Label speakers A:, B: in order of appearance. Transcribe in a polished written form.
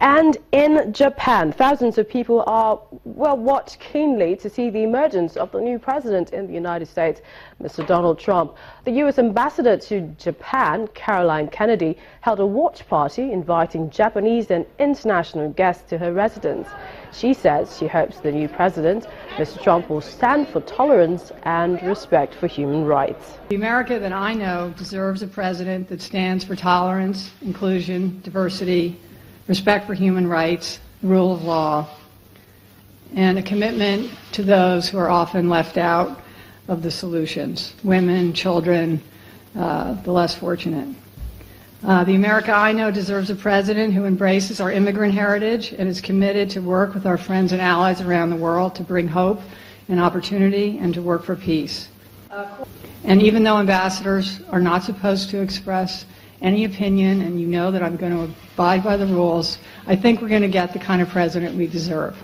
A: And in Japan, thousands of people are, well, watch keenly to see the emergence of the new president in the United States, Mr. Donald Trump. The U.S. ambassador to Japan, Caroline Kennedy, held a watch party inviting Japanese and international guests to her residence. She says she hopes the new president, Mr. Trump, will stand for tolerance and respect for human rights.
B: The America that I know deserves a president that stands for tolerance, inclusion, diversity, respect for human rights, the rule of law, and a commitment to those who are often left out of the solutions, women, children, the less fortunate. The America I know deserves a president who embraces our immigrant heritage and is committed to work with our friends and allies around the world to bring hope and opportunity and to work for peace. And even though ambassadors are not supposed to express any opinion, and you know that I'm going to abide by the rules, I think we're going to get the kind of president we deserve.